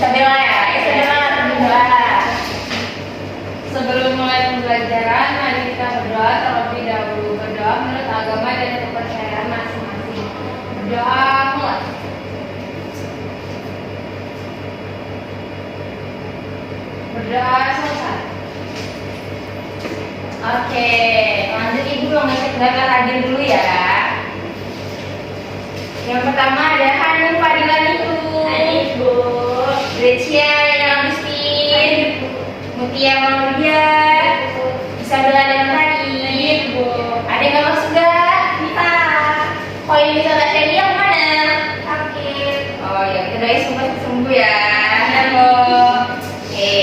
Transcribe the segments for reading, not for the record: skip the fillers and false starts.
Isabella ya, Isabella terbuka. Sebelum mulai pembelajaran, mari kita berdoa terlebih dahulu. Berdoa menurut agama dan kepercayaan masing-masing. Berdoa mulai. Berdoa selesai. Oke, lanjut ibu mau ngecek daftar hadir dulu ya. Yang pertama ada Hanum Fadilan itu. Ibu. Grecia yang Agustin, Mutia Maulia, Isabella dan Tari. Ibu. Ada yang nggak masuk nggak? Kita. Oh ini bisa Tasya yang mana? Sakit. Oh ya, kita doain semoga sembuh ya. Halo. Oke,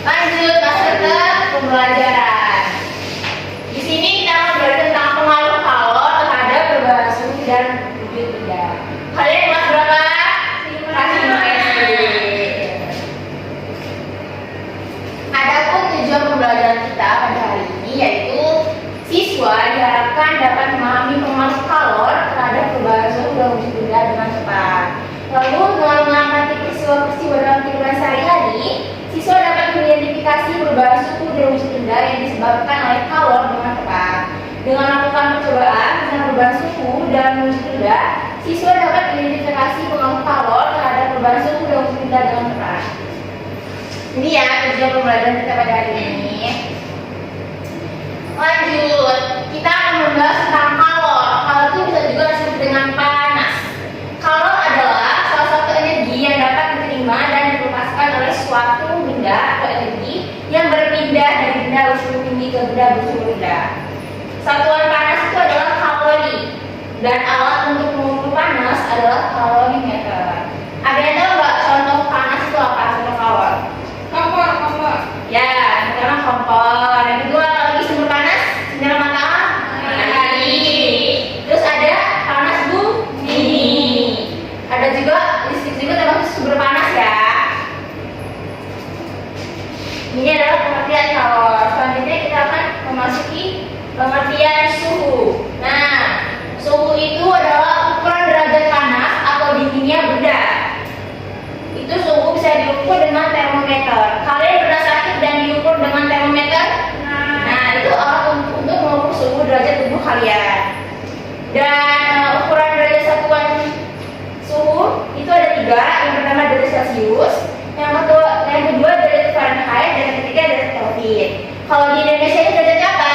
lanjut masuk ke pembelajaran. Di sini kita akan belajar tentang pengaruh kalor terhadap perubahan suhu dan bibit benda. Kalian kelas berapa? Kelas 5 SD. Adapun tujuan pembelajaran kita pada hari ini yaitu siswa diharapkan dapat memahami pengaruh kalor terhadap perubahan suhu dan bibit benda dengan cepat. Lalu dengan mengamati peristiwa-peristiwa dalam kehidupan sehari-hari, siswa dapat mengidentifikasi perubahan suhu dan bibit benda yang disebabkan oleh kalor dengan tepat. Dengan melakukan percobaan dengan perubahan suhu dan bibit benda, siswa dapat mengidentifikasi pengaruh kalor terhadap perubahan suhu dan bibit benda dengan tepat. Ini ya tujuan pembelajaran kita pada hari ini. Lanjut, kita akan membahas tentang kalor. Kalor itu bisa juga disebut dengan panas. Kalor adalah salah satu energi yang dapat diterima dan dilepaskan oleh suatu benda atau energi yang berpindah dari benda bersuhu tinggi ke benda bersuhu rendah. Satuan panas itu adalah kalori dan alat untuk mengukur panas adalah kalorimeter. Ada yang tahu nggak contoh panas itu apa? Contoh kalor? Kompor. Ya, yang pertama kompor. Yang kedua lagi sumber panas sinar matahari. Terus ada panas bumi. Ada juga listrik juga termasuk sumber panas ya. Ini adalah pengertian kalor. Selanjutnya kita akan memasuki pengertian suhu. Nah, suhu itu adalah ukuran derajat panas atau dinginnya benda. Itu suhu bisa diukur dengan termometer. Kalian pernah sakit dan diukur dengan termometer? Nah, itu alat untuk mengukur suhu derajat tubuh kalian. Dan ukuran derajat satuan suhu itu ada 3. Yang pertama derajat Celcius, yang kedua derajat Fahrenheit, dan yang ketiga derajat Kelvin. Kalau di Indonesia itu derajat apa?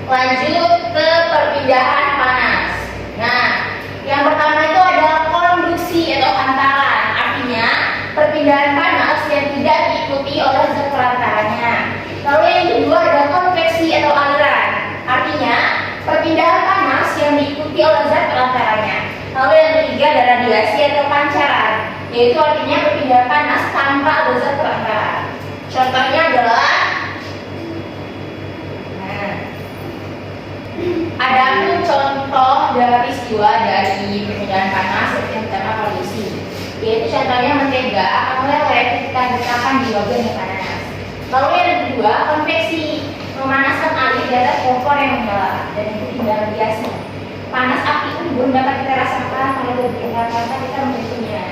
Lanjut ke perpindahan panas. Nah, yang pertama itu adalah konduksi atau hantaran. Artinya perpindahan panas yang tidak diikuti oleh zat perantaranya. Lalu yang kedua adalah konveksi atau aliran. Artinya perpindahan panas yang diikuti oleh zat perantaranya. Lalu yang ketiga adalah radiasi atau pancaran, yaitu artinya perpindahan panas tanpa ada zat perantara. Contohnya adalah ada contoh dari peristiwa dari perpindahan panas seperti yang pertama polusi, yaitu contohnya mentega akan meleleh ketika diletakkan di wajan yang panas. Lalu yang kedua konveksi, memanaskan air di atas kompor yang menyala, dan yang ketiga radiasi. Panas api unggun dapat kita rasakan kalau beberapa kata kita menyentuhnya.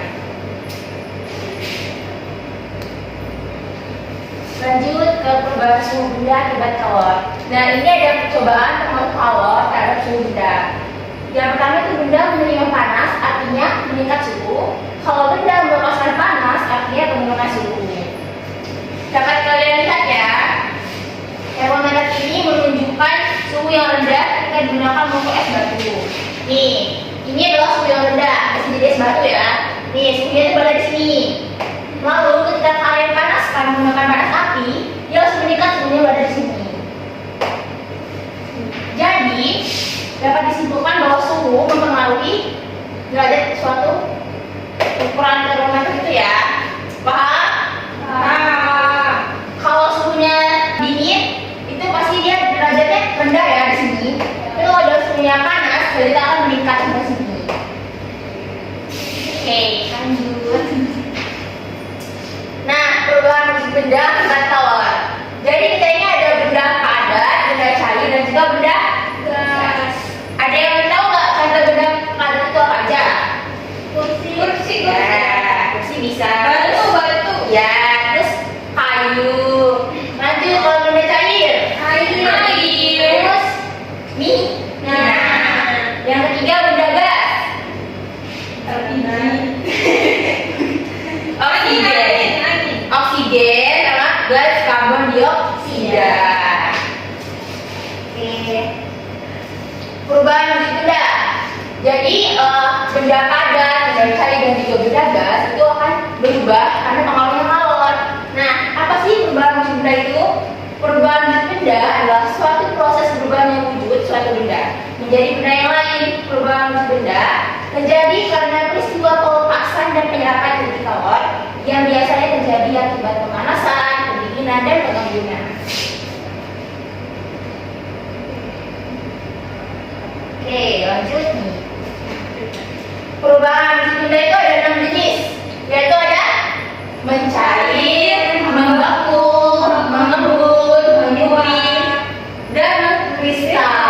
Lanjut ke perubahan suhu benda akibat kalor. Nah, ini ada percobaan pengaruh kalor terhadap suhu benda. Yang pertama itu benda menerima panas, artinya meningkat suhu. Kalau benda melepaskan panas, artinya penurunan suhu. Dapat kalian lihat ya, termometer ini menunjukkan suhu yang rendah ketika digunakan mengukur es batu. Nih, ini adalah suhu yang rendah, bisa jadi es batu ya. Nih, suhunya itu berada di sini. Lalu ketika kalian panaskan menggunakan panas api, dia langsung meningkat, suhunya berada di sini. Jadi dapat disimpulkan bahwa suhu mempengaruhi derajat suatu ukuran termometer itu ya. Paham? Kalau suhunya dingin itu pasti dia derajatnya rendah ya di sini. Tapi kalau ada suhunya panas, derajatnya akan meningkat sampai sini. Oke, lanjut. Nah, perubahan benda kita tahu. Jadi kita ini ada benda padat, benda cair, dan juga benda gas. Ada yang tahu nggak contoh benda padat itu apa aja? Kursi. Kursi bisa. Batu. Ya, terus kayu. Lanjut kalau benda cair. Air. Terus mie. Nah, yang ketiga benda gas. Oksigen sama gas karbon dioksida. Oke. Perubahan musik benda. Jadi benda padat, benda cair dan juga benda gas itu akan berubah karena pengaruhnya kalor. Nah, apa sih perubahan musik benda itu? Perubahan musik benda adalah suatu proses perubahannya wujud suatu benda menjadi benda yang lain. Perubahan musik benda terjadi karena peristiwa pelepasan dan penyerapan energi kalor yang biasanya terjadi akibat pemanasan, pendinginan, dan pengembunan. Oke, lanjut nih. Perubahan musik benda itu ada 6 jenis, yaitu ada mencair, membeku, mengembun, menyublim, dan mengkristal.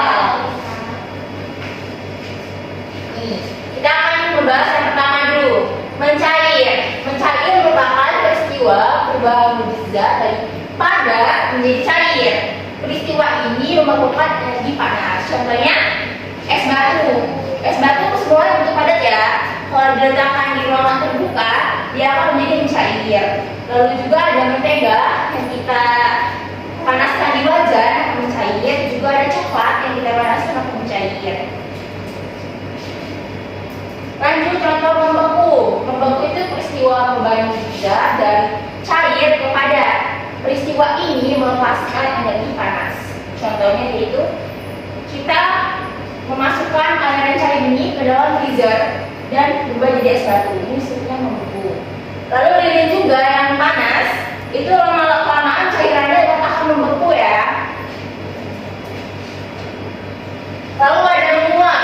Nih, kita akan membahas yang pertama dulu, mencair. Mencair merupakan peristiwa perubahan wujud zat dari padat menjadi cair. Peristiwa ini memerlukan energi panas. Contohnya es batu. Es batu semua bentuk padat ya. Kalau diletakkan di ruangan terbuka, dia akan menjadi mencair. Lalu juga ada mentega yang kita panaskan di wajan akan mencair. Juga ada coklat yang kita panaskan akan mencair. Lanjut contoh membeku. Membeku itu peristiwa perubahan zat dari cair ke padat. Peristiwa ini melepaskan energi panas. Contohnya yaitu kita memasukkan cairan cair ini ke dalam freezer dan berubah jadi es batu. Ini disebutnya membeku. Lalu lilin juga yang panas itu lama-kelamaan cairannya akan membeku ya. Lalu ada menguap.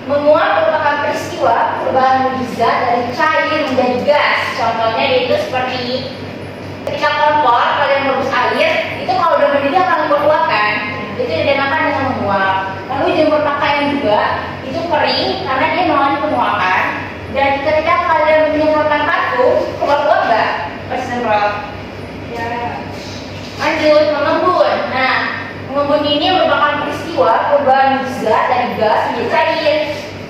Menguap merupakan peristiwa perubahan wujud zat dari cair menjadi gas. Contohnya yaitu seperti ketika kompor kalian merebus air, itu kalau udah mendidih akan keluar kan? Itu dinamakan dengan menguap. Lalu jemur pakaian juga itu kering karena dia mengalami penguapan. Dan ketika kalian menyemprotkan parfum, keluar nggak? Bersemprot. Ya. Lanjut mengembun. Nah, mengembun ini merupakan peristiwa perubahan zat dari gas menjadi cair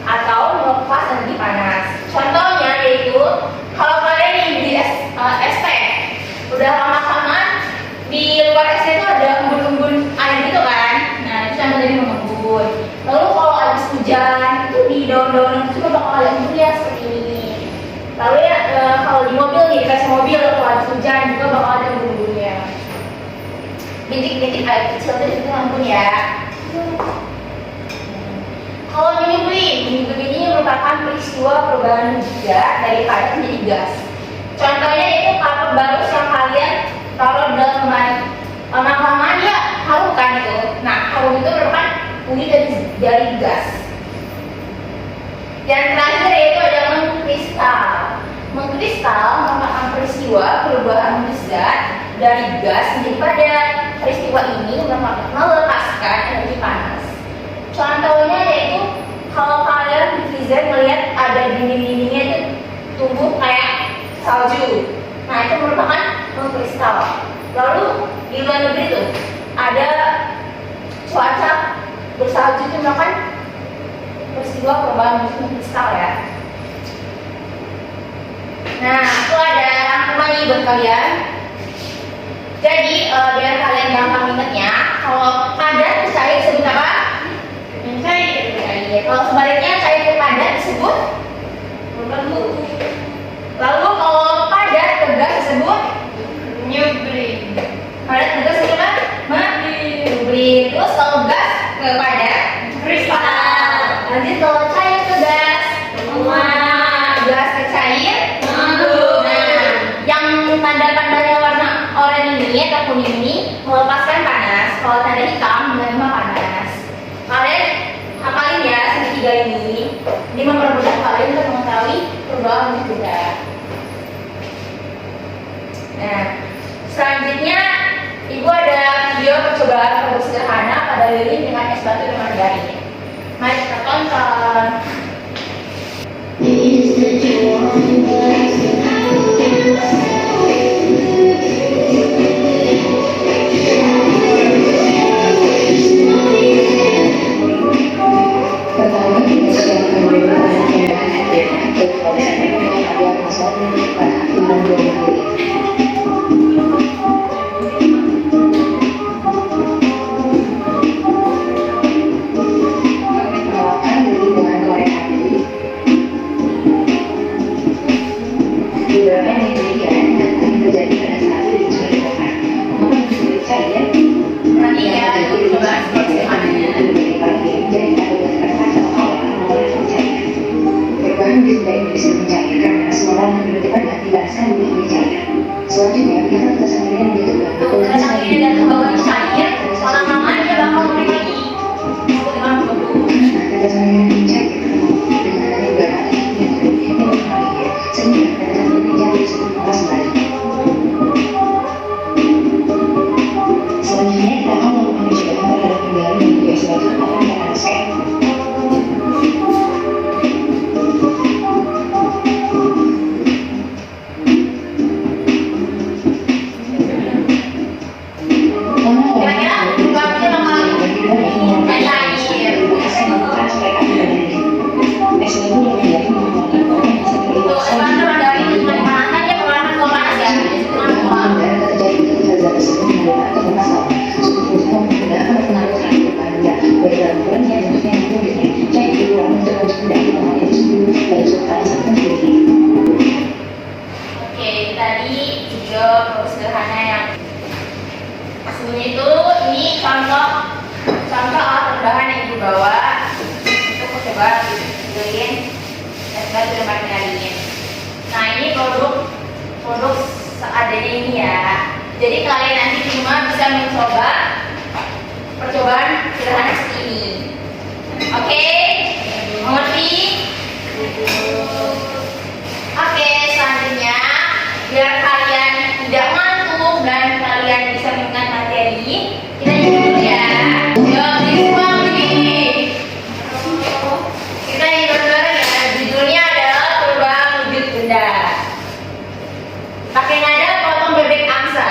atau melepas energi panas. Contohnya yaitu kalau kalian yang beli es teh, udah lama-lama di luar esnya itu ada embun-embun air gitu kan. Nah, itu sama jadi mengembun. Lalu kalau habis hujan itu di daun-daun itu bakal ada embunnya seperti ini. Lalu ya kalau di mobil nih, dikasih mobil kalau habis hujan juga bakal ada embun-embunnya. Bintik-bintik air kecil itu embun ya. Kalau menyublim ini merupakan peristiwa perubahan zat dari padat menjadi gas. Contohnya itu kapur barus yang kalian taruh dalam lemari. Lama-kelamaan dia harum kan itu. Nah, harum itu merupakan wujud dari gas. Yang terakhir yaitu ada mengkristal. Mengkristal merupakan peristiwa perubahan wujud zat dari gas menjadi padat. Peristiwa ini melepaskan energi panas. Contohnya yaitu kalau kalian di freezer melihat ada dinding-dindingnya itu tumbuh kayak salju. Nah, itu merupakan mengkristal. Lalu di luar negeri tuh ada cuaca bersalju itu merupakan peristiwa perubahan mengkristal ya. Nah, itu ada rangkuman nih buat kalian. Jadi biar kalian gampang ingetnya, kalau padat ke cair disebut apa? Cair. Kalau sebaliknya cair ke padat disebut Bermutu. Lalu kalau padat tegas disebut Nyubri. padat tegas disebut apa? Nyubri. Terus kalau gas ke padat Kristal. Lanjut kalau cair ke gas gas ke cair Mengembung. Nah, yang tanda-tandanya warna oranye ini atau kuning ini melepaskan panas. Kalau tanda hitam menerima panas. Kalian hafalin ya segitiga ini. Ini mempermudah kalian untuk mengetahui perubahan wujud benda. Nah, selanjutnya ibu ada video percobaan produk sederhana pada lilin dengan es batu dan margarin. Mari kita tonton. Pertama kita siapkan dulu bahan hadir untuk proses ini agar masalah pada aturan dua hari. Perkenalkan diri dengan korek api. Beberapa yang demikian akan terjadi pada saat lilin sudah dibakar. Mengapa kulit cair? Nanti ya, percobaan seperti perubahan wujud benda ini bisa mencair karena semua orang memiliki pada tidak selalu menjadi cair. Selanjutnya, kita tersangka yang menjatuhkan Kacang ini dan bawang cair, lama-lama dia bakal beri lagi. Dengan bubuk. tersangka yang mencair dengan adanya udara yang mengalir sehingga pada saat ini cair bisa berlepas kembali. Selanjutnya, kita akan melakukan percobaan terhadap kendali yang juga sebagai akan dipanaskan. Kira-kira perubahannya bakal kayak air. Tuh, sekarang margarin cuma dipanaskan dia pengeluaran kuah panas ya. Dengan kuah. Oke, tadi video sederhana yang sebelumnya itu ini contoh alat bahan yang ibu bawa untuk mencoba lilin es batu dan margarin. Nah ini produk seadanya ini ya. Jadi kalian nanti di rumah bisa mencoba percobaan sederhana seperti ini. Oke, mengerti? Oke, selanjutnya biar kalian tidak ngantuk dan kalian bisa mengingat materi, kita nyanyi dulu ya. Yo, semua begini. Kita nyanyi bareng-bareng ya. Judulnya adalah perubahan wujud benda. Pakai nada potong bebek angsa.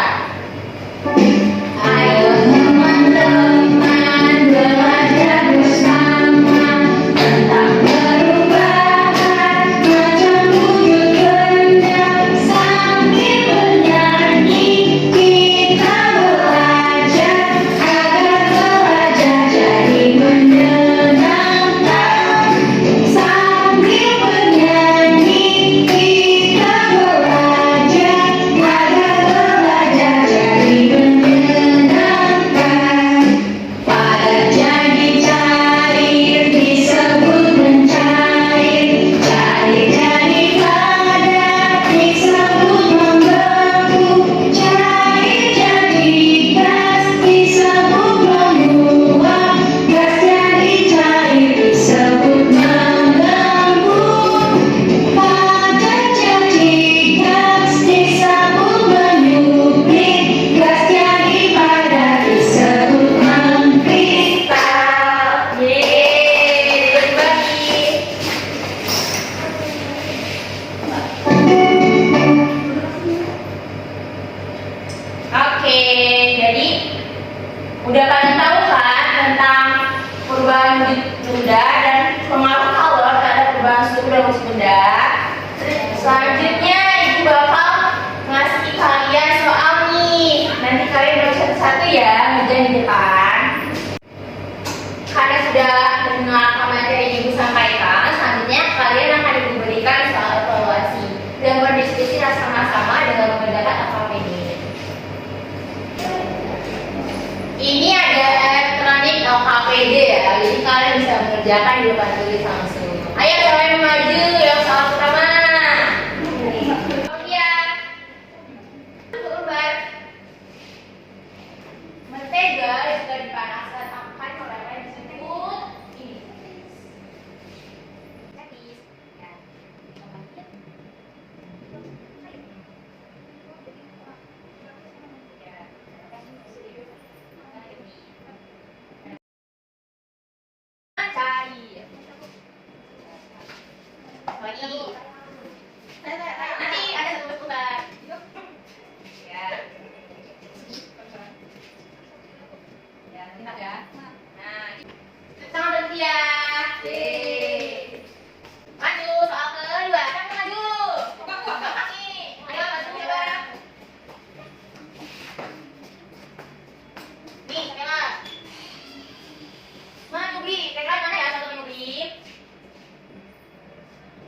Ayo teman-teman belajar bersama tentang perubahan macam wujud benda. Sambil bernyanyi kita belajar agar belajar jadi menyenangkan. Sambil bernyanyi kita belajar agar belajar jadi menyenangkan. Padat jadi cair disebut mencair, cair jadi padat disebut membeku, cair jadi gas disebut menguap, gas jadi cair disebut mengembung, padat jadi gas disebut menyuplik, gas jadi padat disebut mengkristal. Yeay, berbagi. Oke, jadi udah kalian tahu kan tentang perubahan wujud benda dan pengaruh kalor terhadap perubahan suhu dan wujud benda. Selanjutnya ibu bakal ngasih kalian soal nih. Nanti kalian baca satu-satu ya, meja di depan. Kalian sudah mendengar materi yang ibu sampaikan. Selanjutnya kalian akan diberikan soal yang bisa mengerjakan di depan tulis langsung. Ayo siapa yang maju yang soal pertama? Kemudian berubah. Mentega juga dipanaskan akan oleh disebut ini. Cair. Lagi. Nanti ada satu putar. Ya. Ya, kita ya. Nah, sama berhenti ya. Maju soal kedua. Kamu maju. Nih, ayo maju coba. Nih, kelas. Maju Bi, kelas mana ya satu maju Bi?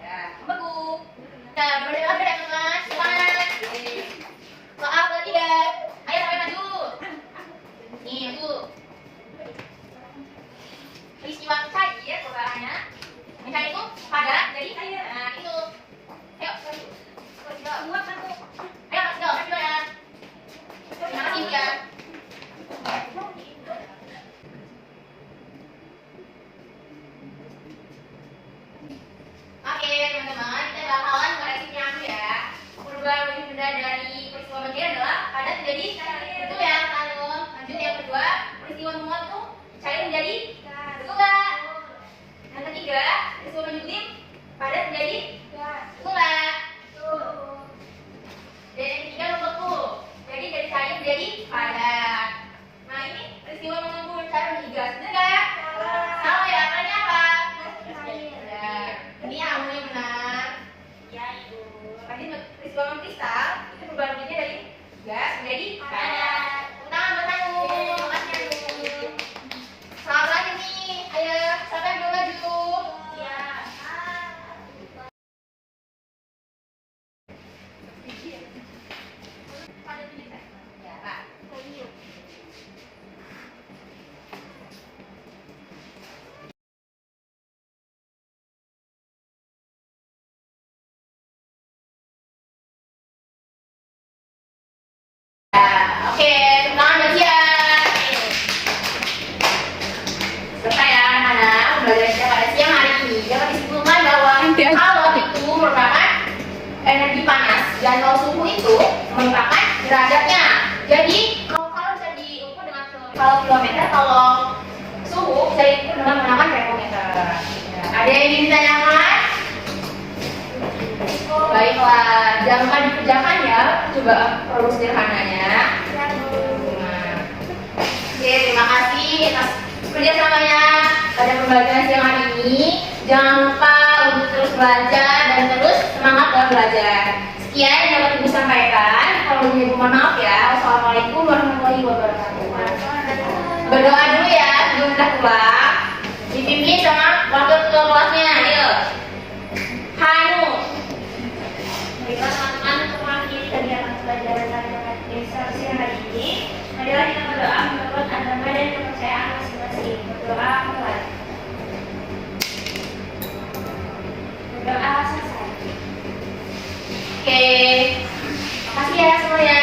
Ya, bagus. Nah, berdekat ke kelas. Semangat. Soal ketiga. Ayo sampai maju. Nih, maju. Peristiwa cair perubahannya. Misalnya itu padat jadi air. Nah, itu. Ayo, maju. Ayo, maju ya. Terima kasih ya. Oke teman-teman, kita bakalan koreksi nyamuk ya. Perubahan wujud benda dari peristiwa banjir adalah padat menjadi cair. Betul ya, Tanum? Lanjut yang kedua, peristiwa menguap tuh cair menjadi betul nggak? Yang ketiga, peristiwa menyulim padat menjadi betul nggak? Dan yang ketiga membeku, jadi dari cair menjadi padat. Nah ini peristiwa mengembun cair menjadi gas, betul nggak? Salah ya, apanya apa? Ini yang mulai benar. Ya ibu. Tadi peristiwa mengkristal itu perubahan wujudnya dari gas menjadi padat. Tangan bertemu. Makasih Anu. Selamat lagi nih. Ayo, siapa yang belum maju? Ya. Ya, Pak. Oke, tangan bagian. Selesai ya anak-anak. Pembelajaran kita pada siang hari ini dapat disimpulkan bahwa kalor itu merupakan energi panas dan kalau suhu itu merupakan derajatnya. Jadi kalau bisa diukur dengan kalau kilometer, kalau suhu bisa diukur dengan menggunakan termometer. Ya, ada yang ingin ditanyakan? Baiklah, jangan lupa dikerjakan ya. Coba produk sederhananya. Oke, terima kasih atas kerjasamanya pada pembelajaran siang hari ini. Jangan lupa untuk terus belajar dan terus semangat dalam belajar. Sekian yang dapat Ibu sampaikan. Kalau Ibu mohon maaf ya. Wassalamualaikum warahmatullahi wabarakatuh. Berdoa dulu ya sebelum kita pulang. Dipimpin sama wakil ketua kelasnya. Ayo. Hanu. Baiklah teman-teman, untuk mengakhiri kegiatan pelajaran desa siang hari ini adalah kita berdoa menurut agama dan kepercayaan masing-masing. Berdoa mulai. Berdoa selesai. Oke. Makasih ya semuanya.